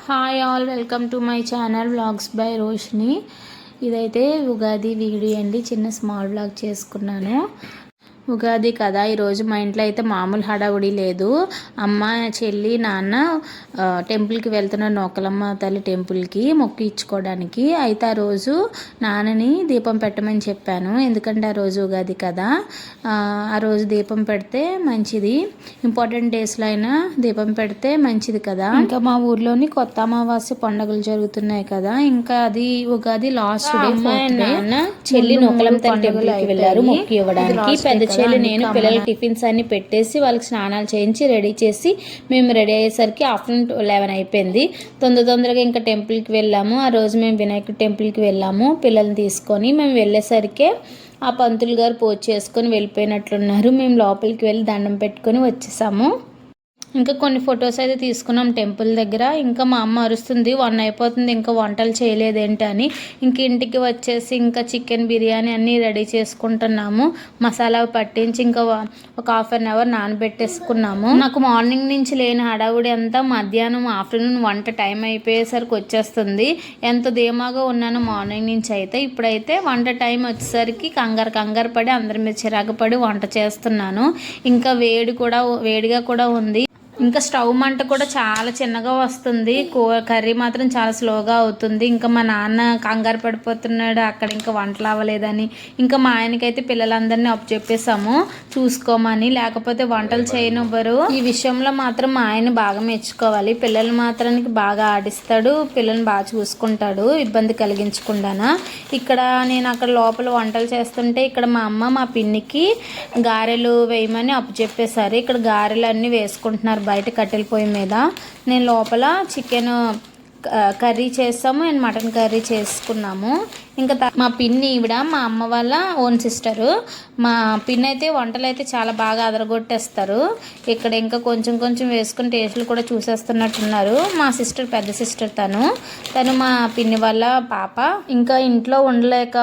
Hi all, welcome to my channel vlogs by Roshini. ఇదైతే Ugadi video అండి. చిన్న స్మాల్ వ్లాగ్ చేసుకున్నాను. ఉగాది కదా, ఈరోజు మా ఇంట్లో అయితే మామూలు హడావుడి లేదు. అమ్మ, చెల్లి, నాన్న టెంపుల్కి వెళ్తున్నారు, నూకలమ్మ తల్లి టెంపుల్కి మొక్కు ఇచ్చుకోవడానికి. అయితే ఆ రోజు నాన్నని దీపం పెట్టమని చెప్పాను, ఎందుకంటే ఆ రోజు ఉగాది కదా. ఆ రోజు దీపం పెడితే మంచిది, ఇంపార్టెంట్ డేస్లో అయినా దీపం పెడితే మంచిది కదా. ఇంకా మా ఊర్లోని కొత్త అమావాస్య పండుగలు జరుగుతున్నాయి కదా, ఇంకా అది ఉగాది లాస్ట్ డే. నాన్న, చెల్లి నూకలమ్మ తల్లి టెంపుల్కి వెళ్ళారు మొక్కు ఇవ్వడానికి. పెద్ద చెల్లి నేను పిల్లల టిఫిన్స్ అన్ని పెట్టేసి వాళ్ళకి స్నానాలు చేయించి రెడీ చేసి మేము రెడీ అయ్యేసరికి ఆఫ్టర్నూన్ 11 అయిపోయింది. తొందరగా ఇంకా టెంపుల్కి వెళ్ళాము. ఆ రోజు మేము వినాయకుడి టెంపుల్కి వెళ్ళాము పిల్లల్ని తీసుకొని. మేము వెళ్ళేసరికి ఆ పంతులు గారు పూజ చేసుకొని వెళ్ళిపోయినట్లున్నారు. మేము లోపలికి వెళ్ళి దండం పెట్టుకొని వచ్చేసాము. ఇంకా కొన్ని ఫొటోస్ అయితే తీసుకున్నాం టెంపుల్ దగ్గర. ఇంకా మా అమ్మ అరుస్తుంది, 1 అయిపోతుంది ఇంకా వంటలు చేయలేదేంటి అని. ఇంక ఇంటికి వచ్చేసి ఇంకా చికెన్ బిర్యానీ అన్నీ రెడీ చేసుకుంటున్నాము. మసాలా పట్టించి ఇంకా ఒక ½ అన్ అవర్ నానబెట్టేసుకున్నాము. నాకు మార్నింగ్ నుంచి లేని హడావుడి అంతా మధ్యాహ్నం ఆఫ్టర్నూన్ వంట టైం అయిపోయేసరికి వచ్చేస్తుంది. ఎంత ధీమాగా ఉన్నాను మార్నింగ్ నుంచి అయితే. ఇప్పుడైతే వంట టైం వచ్చేసరికి కంగారు పడి అందరి మీద చిరాకు పడి వంట చేస్తున్నాను. ఇంకా వేడిగా కూడా ఉంది. ఇంకా స్టవ్ మంట కూడా చాలా చిన్నగా వస్తుంది. కర్రీ మాత్రం చాలా స్లోగా అవుతుంది. ఇంకా మా నాన్న కంగారు పడిపోతున్నాడు అక్కడ ఇంకా వంటలు అవ్వలేదని. ఇంకా మా ఆయనకైతే పిల్లలందరినీ చెప్పేసాము చూసుకోమని, లేకపోతే వంటలు చేయనివ్వరు. ఈ విషయంలో మాత్రం మా ఆయన బాగా మెచ్చుకోవాలి. పిల్లలు మాత్రానికి బాగా ఆడిస్తాడు, పిల్లల్ని బాగా చూసుకుంటాడు ఇబ్బంది కలిగించకుండానా. ఇక్కడ నేను అక్కడ లోపల వంటలు చేస్తుంటే ఇక్కడ మా అమ్మ మా పిన్నికి గారెలు వేయమని చెప్పేశారు. ఇక్కడ గారెలు అన్నీ వేసుకుంటున్నారు బయట కట్టెల పొయ్యి మీద. నేను లోపల చికెన్ కర్రీ చేస్తాము అండ్ మటన్ కర్రీ చేసుకున్నాము. ఇంకా మా పిన్ని ఈవిడ మా అమ్మ వాళ్ళ ఓన్ సిస్టరు. మా పిన్ని అయితే వంటలు అయితే చాలా బాగా అదరగొట్టేస్తారు. ఇక్కడ ఇంకా కొంచెం వేసుకుని టేస్ట్లు కూడా చూసేస్తున్నట్టున్నారు. మా సిస్టర్, పెద్ద సిస్టర్ తను మా పిన్ని వాళ్ళ పాప. ఇంకా ఇంట్లో ఉండలేక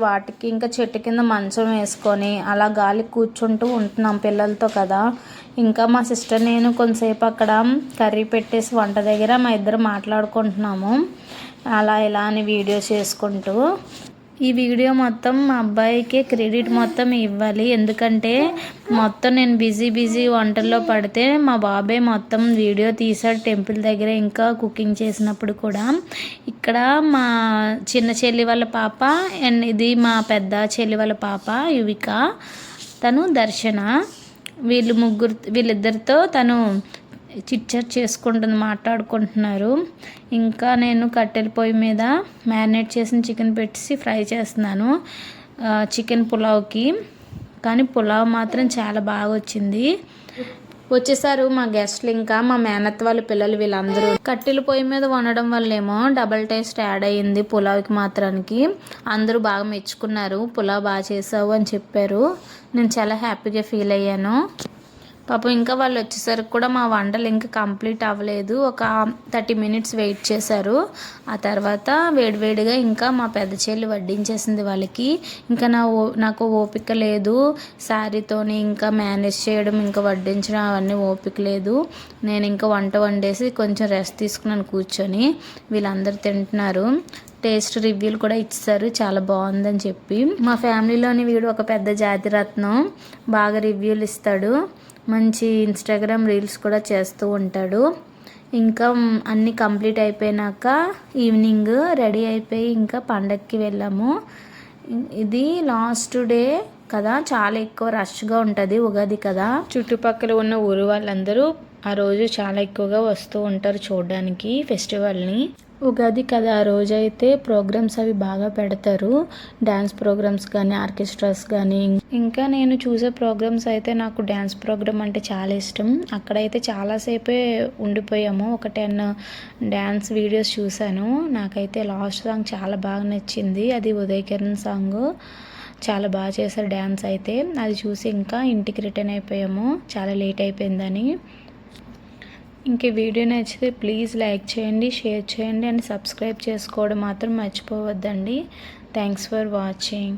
వాటికి ఇంకా చెట్టు కింద మంచం వేసుకొని అలా గాలి కూర్చుంటూ ఉంటున్నాం పిల్లలతో కదా. ఇంకా మా సిస్టర్ నేను కొంతసేపు అక్కడ కర్రీ పెట్టేసి వంట దగ్గర మా ఇద్దరు మాట్లాడుకుంటున్నాము అలా ఇలా అని వీడియో చేసుకుంటూ. ఈ వీడియో మొత్తం మా అబ్బాయికి క్రెడిట్ మొత్తం ఇవ్వాలి, ఎందుకంటే మొత్తం నేను బిజీ వంటల్లో పడితే మా బాబాయ్ మొత్తం వీడియో తీసాడు టెంపుల్ దగ్గర. ఇంకా కుకింగ్ చేసినప్పుడు కూడా. ఇక్కడ మా చిన్న చెల్లి వాళ్ళ పాప అండ్ ఇది మా పెద్ద చెల్లి వాళ్ళ పాప యువిక, తను దర్శన. వీళ్ళిద్దరితో తను చిట్చాట్ చేసుకుంటుంది, మాట్లాడుకుంటున్నారు. ఇంకా నేను కట్టెల పొయ్యి మీద మ్యారినేట్ చేసిన చికెన్ పెట్టి ఫ్రై చేస్తున్నాను చికెన్ పులావ్కి. కానీ పులావ్ మాత్రం చాలా బాగా వచ్చింది. వచ్చేసారు మా గెస్ట్లు, ఇంకా మా మేనత్త వాళ్ళ పిల్లలు వీళ్ళందరూ. కట్టెల పొయ్యి మీద వండడం వల్లేమో డబల్ టేస్ట్ యాడ్ అయ్యింది పులావ్కి మాత్రానికి. అందరూ బాగా మెచ్చుకున్నారు, పులావ్ బాగా చేసావు అని చెప్పారు. నేను చాలా హ్యాపీగా ఫీల్ అయ్యాను. పాపం ఇంకా వాళ్ళు వచ్చేసరికి కూడా మా వంటలు ఇంకా కంప్లీట్ అవ్వలేదు. ఒక 30 మినిట్స్ వెయిట్ చేశారు. ఆ తర్వాత వేడివేడిగా ఇంకా మా పెద్ద చెల్లి వడ్డించేసింది వాళ్ళకి. ఇంకా నాకు ఓపిక లేదు శారీతోని ఇంకా మేనేజ్ చేయడం, ఇంకా వడ్డించడం అవన్నీ ఓపిక లేదు. నేను ఇంకా వంట వండేసి కొంచెం రెస్ట్ తీసుకున్నాను కూర్చొని. వీళ్ళందరూ తింటున్నారు. టేస్ట్ రివ్యూలు కూడా ఇచ్చారు చాలా బాగుందని చెప్పి. మా ఫ్యామిలీలోని వీడు ఒక పెద్ద జాతిరత్నం, బాగా రివ్యూలు ఇస్తాడు, మంచి ఇన్స్టాగ్రామ్ రీల్స్ కూడా చేస్తూ ఉంటాడు. ఇంకా అన్నీ కంప్లీట్ అయిపోయినాక ఈవినింగ్ రెడీ అయిపోయి ఇంకా పండగకి వెళ్ళాము. ఇది లాస్ట్ డే కదా, చాలా ఎక్కువ రష్గా ఉంటుంది ఉగాది కదా. చుట్టుపక్కల ఉన్న ఊరు వాళ్ళందరూ ఆ రోజు చాలా ఎక్కువగా వస్తూ ఉంటారు చూడడానికి ఫెస్టివల్ని. ఉగాది కదా, ఆ రోజైతే ప్రోగ్రామ్స్ అవి బాగా పెడతారు, డ్యాన్స్ ప్రోగ్రామ్స్ కానీ ఆర్కెస్ట్రాస్ కానీ. ఇంకా నేను చూసే ప్రోగ్రామ్స్ అయితే నాకు డ్యాన్స్ ప్రోగ్రామ్ అంటే చాలా ఇష్టం. అక్కడైతే చాలాసేపే ఉండిపోయాము, ఒక 10 డ్యాన్స్ వీడియోస్ చూశాను. నాకైతే లాస్ట్ సాంగ్ చాలా బాగా నచ్చింది, అది ఉదయ్ కిరణ్ సాంగ్. చాలా బాగా చేశారు డ్యాన్స్ అయితే. అది చూసి ఇంకా ఇంటికి రిటర్న్ అయిపోయాము, చాలా లేట్ అయిపోయిందని. ఇంక వీడియో నచ్చితే ప్లీజ్ లైక్ చేయండి, షేర్ చేయండి అండ్ సబ్స్క్రైబ్ చేసుకోవడం మాత్రం మర్చిపోవద్దండి. Thanks for watching.